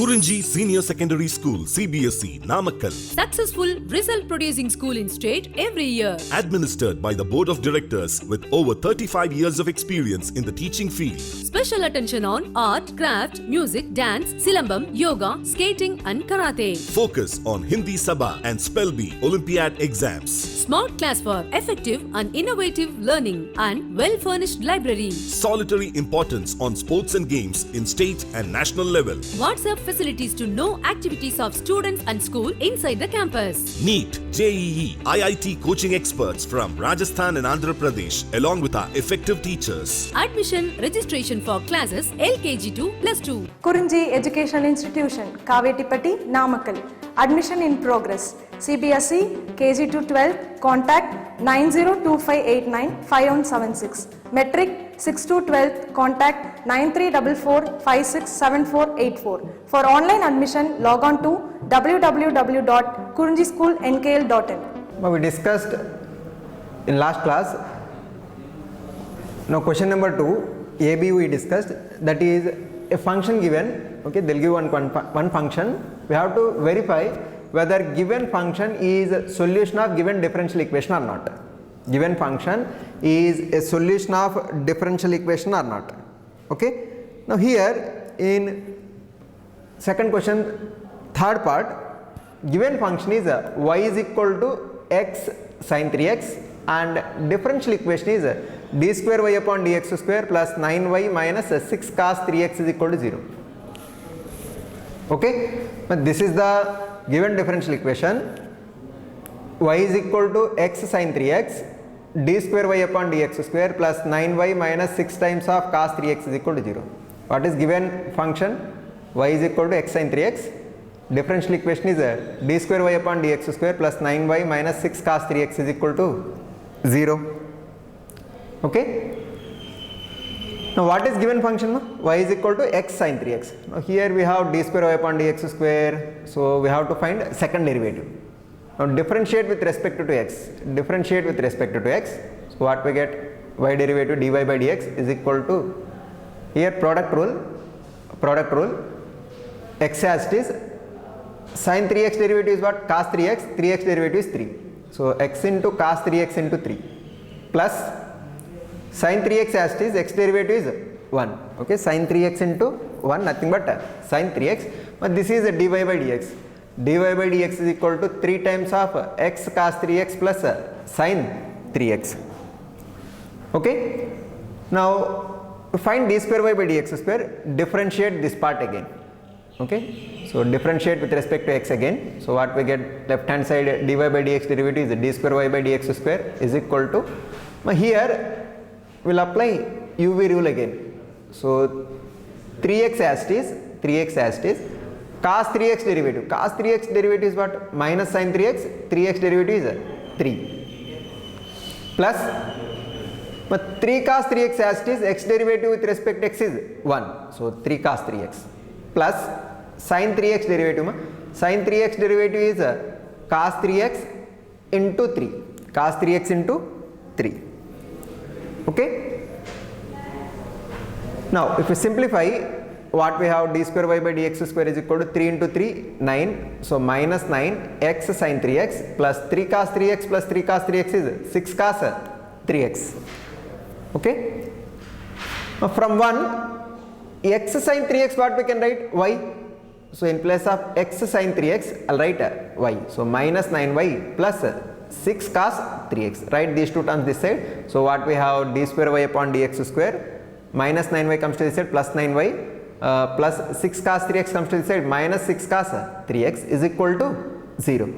Kurinji Senior Secondary School, CBSE, Namakkal. Successful result producing school in state every year. Administered by the Board of Directors with over 35 years of experience in the teaching field. Special attention on art, craft, music, dance, silambam, yoga, skating and karate. Focus on Hindi Sabha and Spell Bee Olympiad exams. Smart class for effective and innovative learning and well-furnished library. Solitary importance on sports and games in state and national level. WhatsApp facilities to know activities of students and school inside the campus. NEET, JEE, IIT coaching experts from Rajasthan and Andhra Pradesh along with our effective teachers. Admission registration for classes LKG to +2. Kurinji Educational Institution, Kavetipatti, Namakkal. Admission in progress. CBSE, KG to 12, contact 9025895176. Metric 6 to 12, contact 9344567484. For online admission, log on to www.kurinjischoolnkl.in. Now we discussed in last class. Now question number 2, AB we discussed, that is a function given. Okay, they'll give one function. We have to verify whether given function is a solution of given differential equation or not. Given function is a solution of differential equation or not. Okay. Now here in second question, third part, given function is y is equal to x sin 3x and differential equation is d square y upon dx square plus 9y minus 6 cos 3x is equal to 0. Okay. But this is the given differential equation. Y is equal to x sin 3x, d square y upon dx square plus 9y minus 6 times of cos 3x is equal to 0. What is given function? Y is equal to x sin 3x. Differential equation is d square y upon dx square plus 9y minus 6 cos 3x is equal to 0. Okay. Now what is given function? Y is equal to x sin 3x. Now here we have d square y upon dx square. So we have to find second derivative. Now differentiate with respect to x. Differentiate with respect to x. So what we get? Y derivative dy by dx is equal to, here product rule, x as it is, sin 3x derivative is what? Cos 3x, 3x derivative is 3. So x into cos 3x into 3 plus sin 3x as it is, x derivative is 1. Okay, sin 3x into 1, nothing but sin 3x. But this is a dy by dx. Dy by dx is equal to 3 times of x cos 3x plus sin 3x. Okay. Now to find d square y by dx square, differentiate this part again. Okay. So differentiate with respect to x again. So what we get? Left hand side dy by dx derivative is d square y by dx square is equal to, here we'll apply UV rule again. So 3x as it is, cos 3x derivative. Cos 3x derivative is what? Minus sin 3x, 3x derivative is 3. Plus, but 3 cos 3x as it is, x derivative with respect to x is 1. So 3 cos 3x plus sin 3x derivative. Sin 3x derivative is cos 3x into 3. Cos 3x into 3. Okay. Now if we simplify, what we have? D square y by dx square is equal to 3 into 3, 9. So minus 9 x sin 3x plus 3 cos 3x plus 3 cos 3x is 6 cos 3x. Okay. Now from 1, x sin 3x, what we can write? Y. So in place of x sin 3x, I'll write y. So minus 9y plus 6 cos 3x. Write these two terms this side. So what we have? D square y upon dx square, minus 9y comes to this side, plus 9y plus 6 cos 3x comes to this side, minus 6 cos 3x is equal to 0.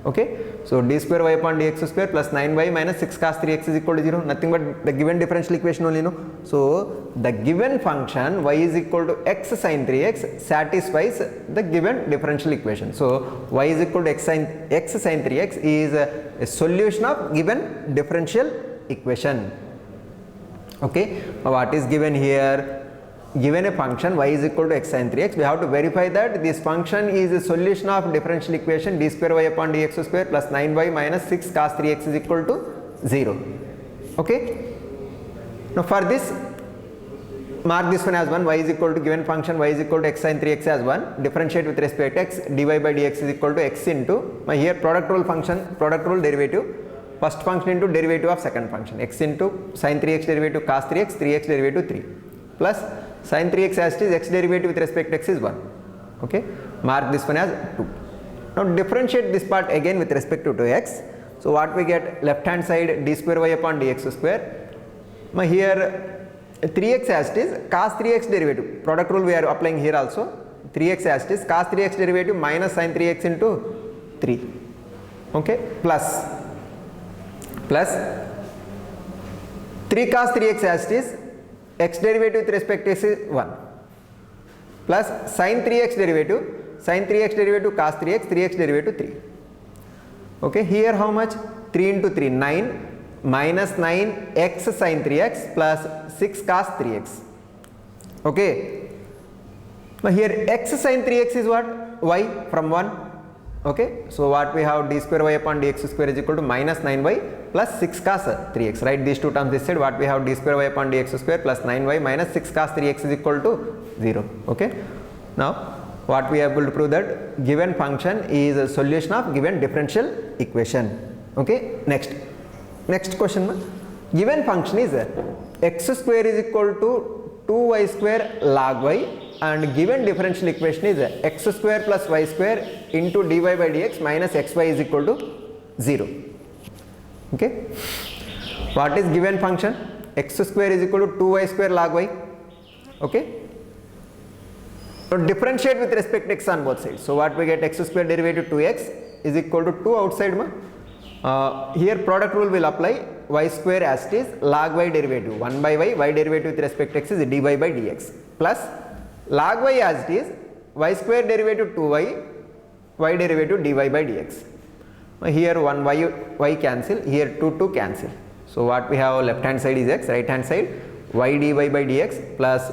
Okay. So d square y upon dx square plus 9y minus 6 cos 3x is equal to 0. Nothing but the given differential equation only, no? So the given function y is equal to x sin 3x satisfies the given differential equation. So y is equal to x sin 3x is a solution of given differential equation. Okay. Now what is given here? Given a function y is equal to x sin 3x, we have to verify that this function is a solution of differential equation d square y upon dx square plus 9y minus 6 cos 3x is equal to 0. Okay. Now for this, mark this one as 1, y is equal to given function y is equal to x sin 3x as 1, differentiate with respect to x, dy by dx is equal to x into, here product rule function, product rule derivative, first function into derivative of second function, x into sin 3x derivative cos 3x, 3x derivative 3, plus sin 3x as it is, x derivative with respect to x is 1. Okay, mark this one as 2. Now differentiate this part again with respect to x. So what we get, left hand side d square y upon dx square. Now here 3x as it is, cos 3x derivative, product rule we are applying here also, 3x as it is, cos 3x derivative minus sin 3x into 3. Okay, plus 3 cos 3x as it is, x derivative with respect to x is 1, plus sin 3x derivative cos 3x, 3x derivative 3. Okay, here how much, 3 into 3, 9, minus 9 x sin 3x plus 6 cos 3x. Okay, now here x sin 3x is what, y from 1. Okay, so what we have, d square y upon dx square is equal to minus 9y plus 6 cos 3x, right? These two terms this side, what we have, d square y upon dx square plus 9y minus 6 cos 3x is equal to 0. Okay, now what we are able to prove that given function is a solution of given differential equation. Okay, next question, given function is x square is equal to 2y square log y, and given differential equation is x square plus y square into dy by dx minus xy is equal to 0. Okay, what is given function, x square is equal to 2y square log y. Okay, so differentiate with respect to x on both sides. So what we get, x square derivative 2x is equal to 2 outside here product rule will apply, y square as it is, log y derivative 1 by y derivative with respect to x is dy by dx, plus log y as it is, y square derivative 2y, y derivative dy by dx. Here 1 y cancel, here 2 cancel. So what we have, left hand side is x, right hand side y dy by dx plus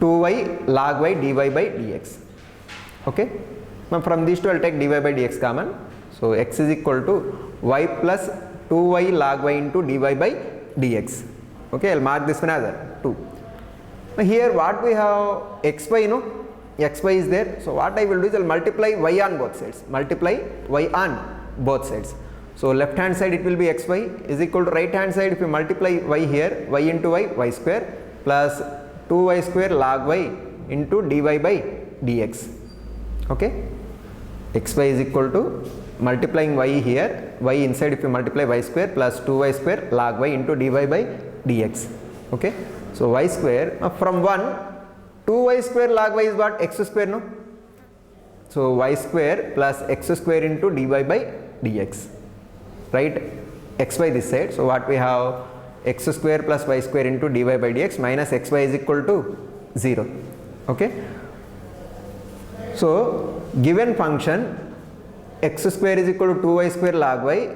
2y log y dy by dx. Okay, now from these two I will take dy by dx common. So x is equal to y plus 2y log y into dy by dx. Okay, I will mark this one as 2. Now here what we have, xy, xy is there. So what I will do is I will multiply y on both sides. So left hand side it will be xy is equal to right hand side, if you multiply y here, y into y square plus 2y square log y into dy by dx. Okay, xy is equal to multiplying y here, y inside if you multiply y square plus 2y square log y into dy by dx. Okay, so y square from 1, 2y square log y is what, x square, no? So y square plus x square into dy by dx, right? Xy this side, so what we have, x square plus y square into dy by dx minus xy is equal to 0. Okay, so given function x square is equal to 2y square log y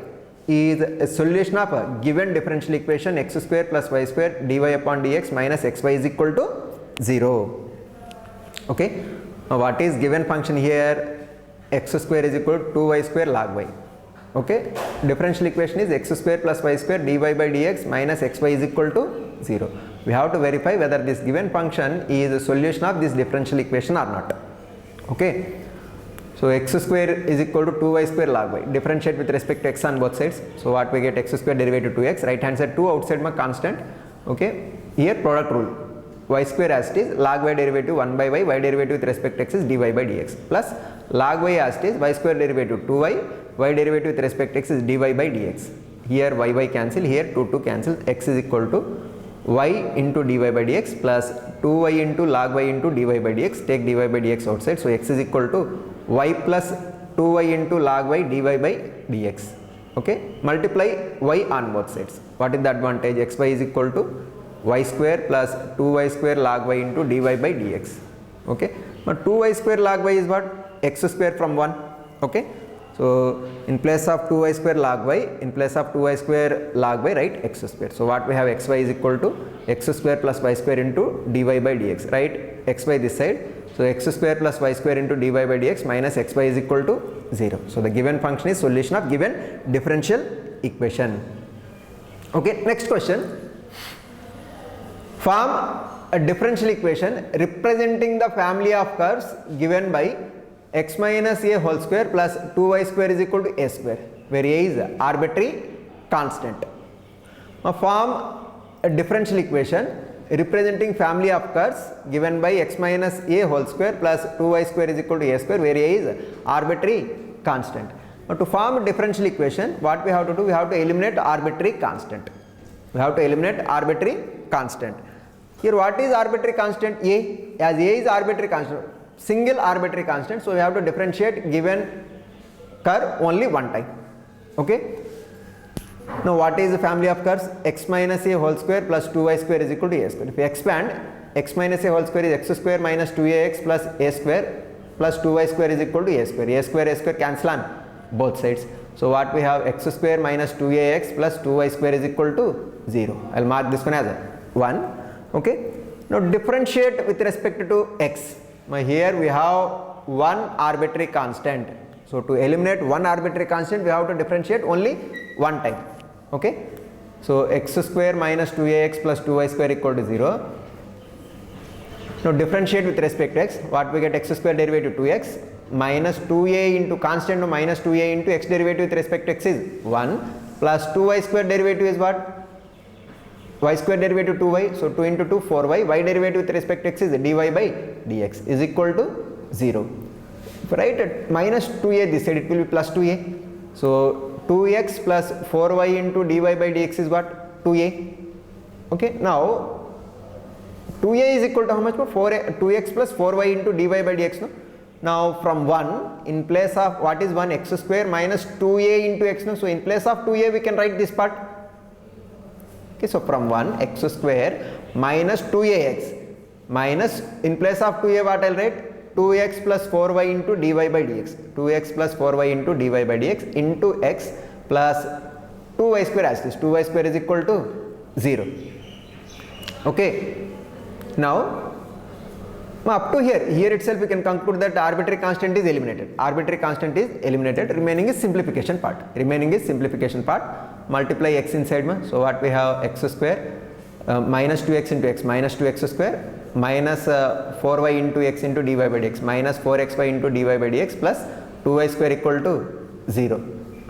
is a solution of a given differential equation x square plus y square dy upon dx minus xy is equal to 0. Okay, now what is given function here, x square is equal to 2y square log y. Okay, differential equation is x square plus y square dy by dx minus xy is equal to 0. We have to verify whether this given function is a solution of this differential equation or not. Okay, so x square is equal to 2y square log y, differentiate with respect to x on both sides. So what we get, x square derivative 2x, right hand side 2 outside constant. Okay, here product rule, y square as it is, log y derivative 1 by y derivative with respect to x is dy by dx, plus log y as it is, y square derivative 2y, y derivative with respect to x is dy by dx. Here y cancel, here 2 cancel, x is equal to y into dy by dx plus 2y into log y into dy by dx, take dy by dx outside, so x is equal to y plus 2y into log y dy by dx. Okay, multiply y on both sides. What is the advantage, xy is equal to y square plus 2y square log y into dy by dx. Okay, now 2y square log y is what, x square from 1. Okay, so in place of 2y square log y, in place of 2y square log y, write x square. So what we have, xy is equal to x square plus y square into dy by dx, right? Xy this side, so x square plus y square into dy by dx minus xy is equal to 0. So the given function is solution of given differential equation. Okay, next question. Form a differential equation representing the family of curves given by x minus a whole square plus 2y square is equal to a square, where a is arbitrary constant. Form a differential equation representing family of curves given by x minus a whole square plus 2y square is equal to a square, where a is arbitrary constant. Now to form a differential equation, what we have to do? We have to eliminate arbitrary constant. We have to eliminate arbitrary constant. Here what is arbitrary constant? A. As a is arbitrary constant, single arbitrary constant, so we have to differentiate given curve only one time. Okay. Now what is the family of curves? X minus a whole square plus 2y square is equal to a square. If we expand, x minus a whole square is x square minus 2ax plus a square plus 2y square is equal to a square. A square cancel on both sides. So what we have? X square minus 2ax plus 2y square is equal to 0. I will mark this one as 1. Okay. Now differentiate with respect to x. Now here we have one arbitrary constant. So to eliminate one arbitrary constant, we have to differentiate only one time. Okay. So x square minus 2ax plus 2y square equal to 0. Now differentiate with respect to x. What we get? X square derivative 2x minus 2a into constant of minus 2a into x derivative with respect to x is 1 plus 2y square derivative is what? Y square derivative 2y, so 2 into 2 4y, y derivative with respect to x is dy by dx is equal to 0. If I write at minus 2a this side, it will be plus 2a. So 2x plus 4y into dy by dx is what? 2a. Okay. Now 2a is equal to how much more? 2x plus 4y into dy by dx. No? Now from 1, in place of what is 1? X square minus 2a into x. No? So in place of 2a we can write this part. Okay, so from 1 x square minus 2ax minus, in place of 2a what I will write? 2x plus 4y into dy by dx. 2x plus 4y into dy by dx into x plus 2y square as this. 2y square is equal to 0. Okay. Now up to here itself we can conclude that arbitrary constant is eliminated. Arbitrary constant is eliminated. Remaining is simplification part. Remaining is simplification part. Multiply x inside. So what we have? X square minus 2x into x minus 2x square minus 4y into x into dy by dx minus 4xy into dy by dx plus 2y square equal to 0.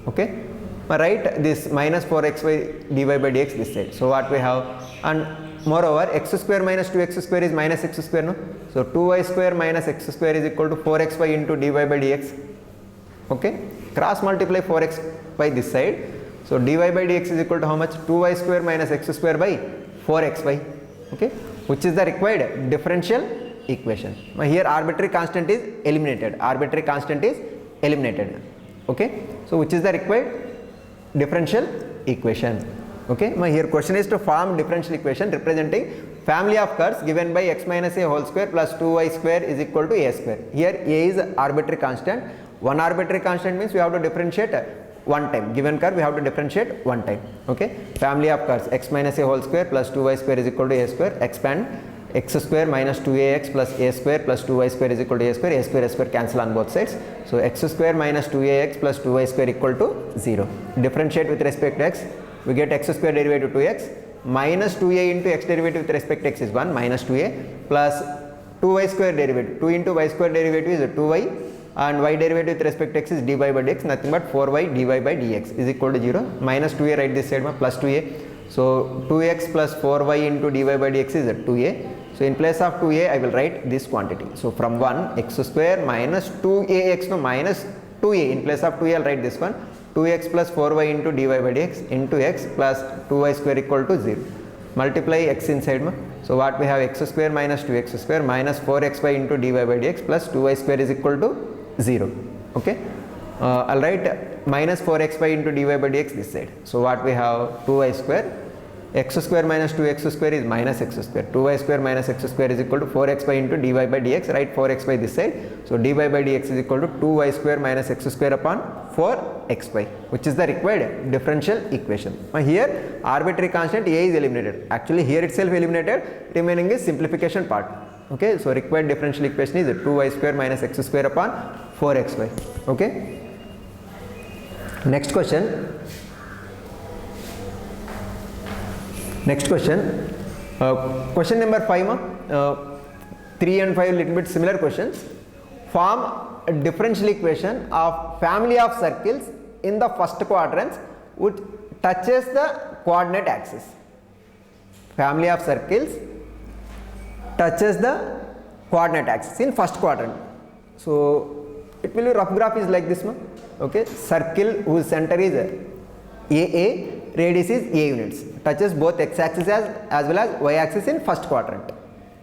Okay. Write this minus 4xy dy by dx this side. So what we have? And moreover, x square minus 2x square is minus x square. No? So 2y square minus x square is equal to 4xy into dy by dx. Okay. Cross multiply 4x by this side. So dy by dx is equal to how much? 2y square minus x square by 4xy. Okay. Which is the required differential equation. Now here arbitrary constant is eliminated. Arbitrary constant is eliminated. Okay. So which is the required differential equation. Okay. Now here question is to form differential equation representing family of curves given by x minus a whole square plus 2y square is equal to a square. Here a is arbitrary constant. One arbitrary constant means we have to differentiate one time. Given curve we have to differentiate one time. Okay. Family of curves x minus a whole square plus 2y square is equal to a square. Expand x square minus 2ax plus a square plus 2y square is equal to a square cancel on both sides. So x square minus 2ax plus 2y square equal to 0. Differentiate with respect to x. We get x square derivative 2x minus 2a into x derivative with respect to x is 1 minus 2a plus 2y square derivative. 2 into y square derivative is 2y and y derivative with respect to x is dy by dx, nothing but 4y dy by dx is equal to 0. Minus 2a right this side plus 2a. So 2x plus 4y into dy by dx is 2a. So in place of 2a I will write this quantity. So from 1 x square minus 2ax, no, minus 2a, in place of 2a I will write this one, 2x plus 4y into dy by dx into x plus 2y square equal to 0. Multiply x inside. So what we have? X square minus 2x square minus 4xy into dy by dx plus 2y square is equal to 0. Okay. I'll write minus 4xy into dy by dx this side. So what we have? 2y square. X square minus 2x square is minus x square. 2y square minus x square is equal to 4xy into dy by dx. Write 4xy this side. So dy by dx is equal to 2y square minus x square upon 4xy, which is the required differential equation. Now here arbitrary constant a is eliminated. Actually here itself eliminated. Remaining is simplification part. Okay. So required differential equation is 2y square minus x square upon 4xy. Okay. Next question. Question number 5, 3 and 5 little bit similar questions. Form a differential equation of family of circles in the first quadrant which touches the coordinate axis. Family of circles touches the coordinate axis in first quadrant. So it will be rough graph is like this, okay. Circle whose center is AA, radius is A units, touches both x axis as well as y axis in first quadrant,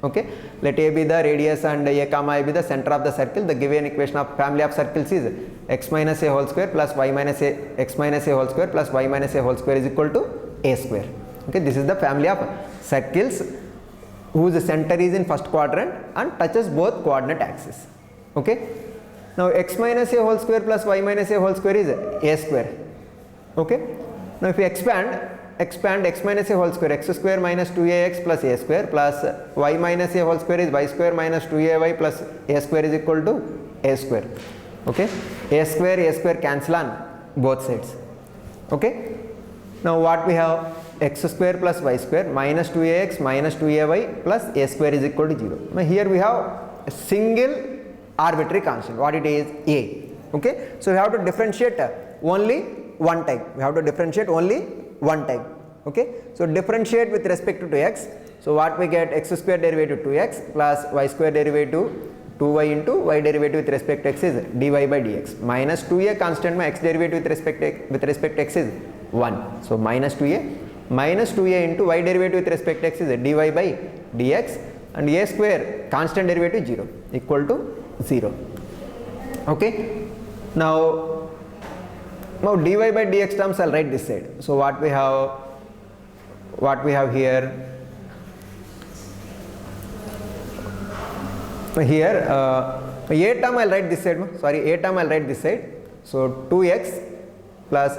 okay. Let A be the radius and A comma be the center of the circle. The given equation of family of circles is x minus a whole square plus y minus a x minus a whole square plus y minus a whole square is equal to a square, okay. This is the family of circles whose center is in first quadrant and touches both coordinate axis, okay. Now x minus a whole square plus y minus a whole square is a square, okay. Now if we expand x minus a whole square, x square minus 2ax plus a square plus y minus a whole square is y square minus 2ay plus a square is equal to a square, okay. A square cancel on both sides, okay. Now what we have, x square plus y square minus 2ax minus 2ay plus a square is equal to 0. Now here we have a single arbitrary constant, what it is, a, okay. So we have to differentiate only one time, okay. So differentiate with respect to x. So what we get, x square derivative 2x plus y square derivative 2y into y derivative with respect to x is dy by dx minus 2a constant, my x derivative with respect to x is 1. So minus 2a into y derivative with respect to x is dy by dx and a square constant derivative 0 equal to 0, okay. Now dy by dx terms I'll write this side. So what we have here, a term I'll write this side, so 2x plus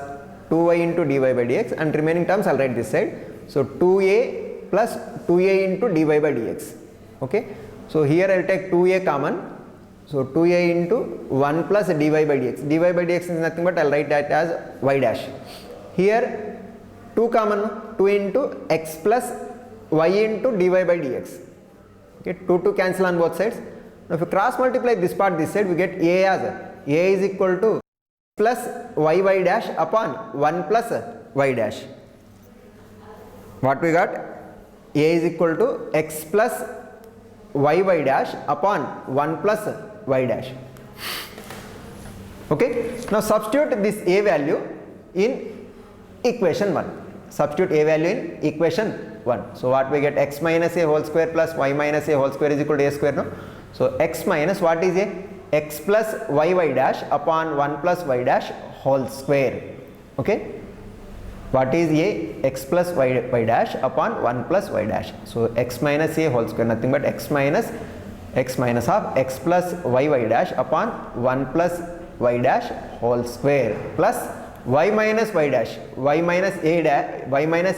2y into dy by dx and remaining terms I'll write this side. So 2a plus 2a into dy by dx, okay. So here I'll take 2a common, so 2a into 1 plus dy by dx. Dy by dx is nothing but I'll write that as y dash. Here 2 common, 2 into x plus y into dy by dx, okay. 2 cancel on both sides. Now if you cross multiply this part this side, we get a as a is equal to plus y dash upon 1 plus y dash. What we got, a is equal to x plus y dash upon 1 plus y dash, okay. Now substitute this a value in equation 1. So what we get, x minus a whole square plus y minus a whole square is equal to a square, no. So x minus what is a, x plus y dash upon 1 plus y dash whole square, okay. What is a, x plus y dash upon 1 plus y dash. So x minus a whole square nothing but x minus of x plus y dash upon 1 plus y dash whole square plus y minus y dash, y minus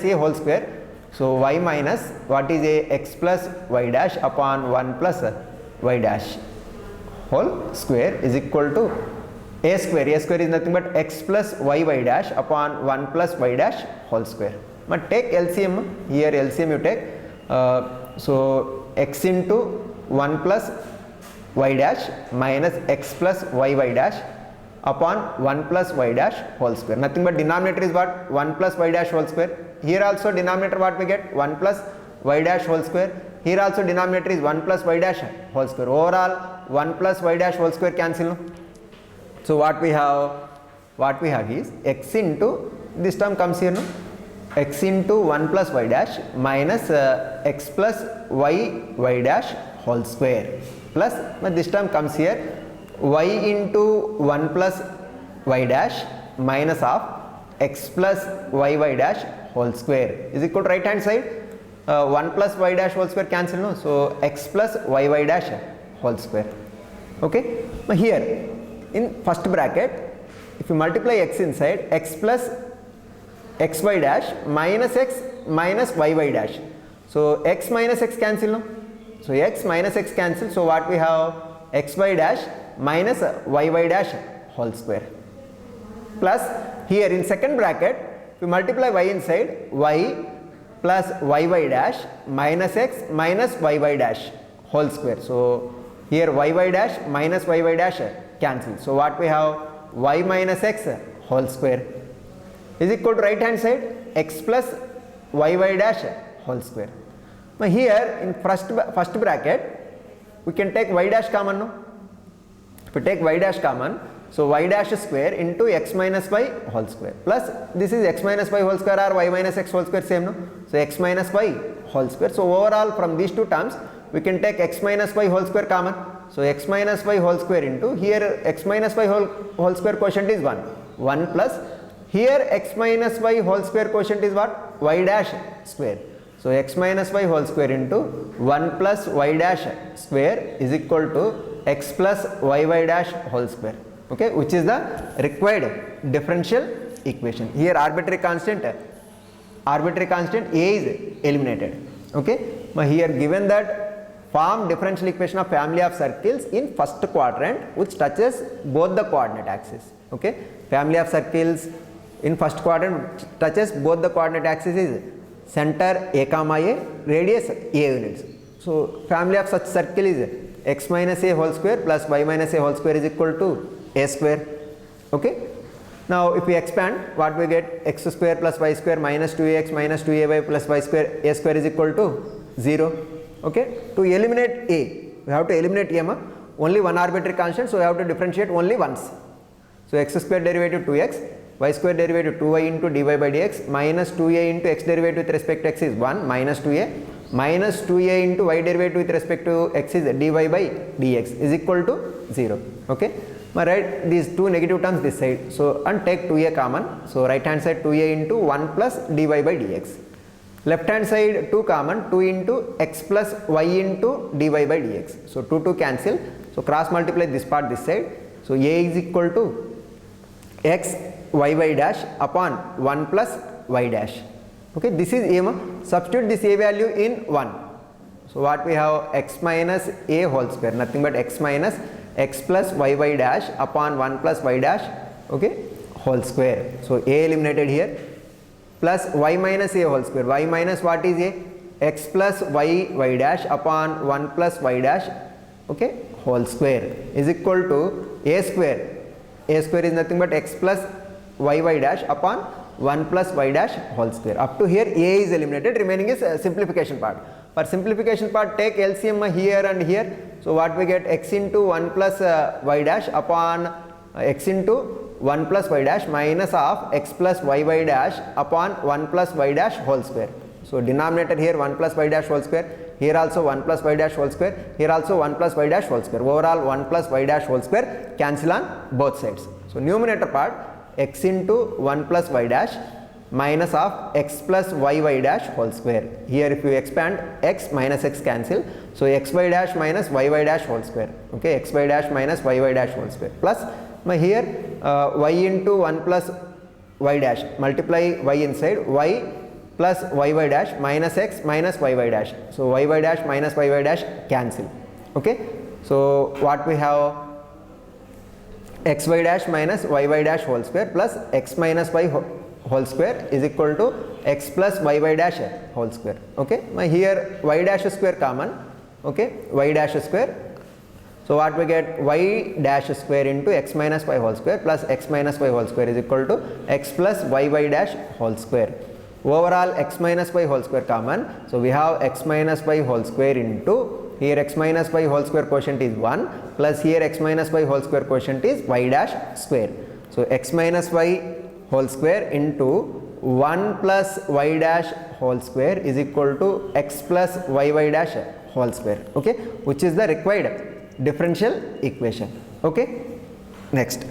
a whole square. So y minus what is a, x plus y dash upon 1 plus y dash whole square is equal to a square. A square is nothing but x plus y dash upon 1 plus y dash whole square. But take LCM, here LCM you take, so x into 1 plus y dash minus x plus y dash upon 1 plus y dash whole square. Nothing but denominator is what, 1 plus y dash whole square. Here also denominator what we get, 1 plus y dash whole square. Here also denominator is 1 plus y dash whole square. Overall 1 plus y dash whole square cancel, no? So what we have is x into, this term comes here, no, x into 1 plus y dash minus x plus y dash whole square plus, but this term comes here, y into 1 plus y dash minus of x plus y dash whole square is equal to right hand side, 1 plus y dash whole square cancel, no. So x plus y dash whole square, okay. Now here in first bracket, if you multiply x inside, x plus xy dash minus x minus y dash. So x minus x cancel, no. So x minus x cancel. So what we have, xy dash minus y dash whole square plus here in second bracket, if you multiply y inside, y plus yy dash minus x minus yy dash whole square. So here yy dash minus yy dash cancel. So what we have, y minus x whole square is equal to right hand side x plus yy dash whole square. Now here in first bracket we can take y dash common, no? If we take y dash common, so y dash square into x minus y whole square plus this is x minus y whole square or y minus x whole square, same, no? So x minus y whole square. So overall from these two terms we can take x minus y whole square common. So x minus y whole square into here x minus y whole square quotient is 1 plus here x minus y whole square quotient is what, y dash square. So x minus y whole square into 1 plus y dash square is equal to x plus y dash whole square, okay, which is the required differential equation. Here arbitrary constant a is eliminated, okay. Now here given that form differential equation of family of circles in first quadrant which touches both the coordinate axis, okay. Family of circles in first quadrant touches both the coordinate axis is center a comma a, radius a units. So family of such circle is x minus a whole square plus y minus a whole square is equal to a square, okay. Now if we expand, what we get, x square plus y square minus 2ax minus 2ay plus y square, a square is equal to 0, okay. To eliminate a, we have to eliminate a, only one arbitrary constant, so we have to differentiate only once. So x square derivative 2x, y square derivative 2y into dy by dx minus 2a into x derivative with respect to x is 1 minus 2a minus 2a into y derivative with respect to x is dy by dx is equal to 0, okay. Now write these two negative terms this side, so and take 2a common, so right hand side 2a into 1 plus dy by dx, left hand side 2 common, 2 into x plus y into dy by dx, so 2 cancel, so cross multiply this part this side, so a is equal to x y dash upon 1 plus y dash, okay. This is a, substitute this a value in 1, so what we have, x minus a whole square, nothing but x minus x plus y dash upon 1 plus y dash, okay, whole square. So a eliminated here plus y minus a whole square, y minus what is a, x plus y dash upon 1 plus y dash, okay, whole square is equal to a square. A square is nothing but x plus y dash upon 1 plus y dash whole square. Up to here a is eliminated, remaining is simplification part. For simplification part, take LCM here and here. So what we get, x into 1 plus y dash upon x into 1 plus y dash minus of x plus y dash upon 1 plus y dash whole square. So denominator here 1 plus y dash whole square, here also 1 plus y dash whole square, here also 1 plus y dash whole square. Overall 1 plus y dash whole square cancel on both sides. So numerator part x into 1 plus y dash minus of x plus y dash whole square. Here if you expand, x minus x cancel, so xy dash minus y dash whole square, okay, xy dash minus y dash whole square plus here y into 1 plus y dash, multiply y inside, y plus y dash minus x minus y dash, so y dash minus y dash cancel, okay. So what we have, xy dash minus y dash whole square plus x minus y whole square is equal to x plus y dash whole square, okay. Here y dash square common, okay, y dash square, so what we get, y dash square into x minus y whole square plus x minus y whole square is equal to x plus y dash whole square. Overall x minus y whole square common, so we have x minus y whole square into, here x minus y whole square quotient is 1 plus here x minus y whole square quotient is y dash square. So x minus y whole square into 1 plus y dash whole square is equal to x plus y dash whole square, okay, which is the required differential equation, okay. Next.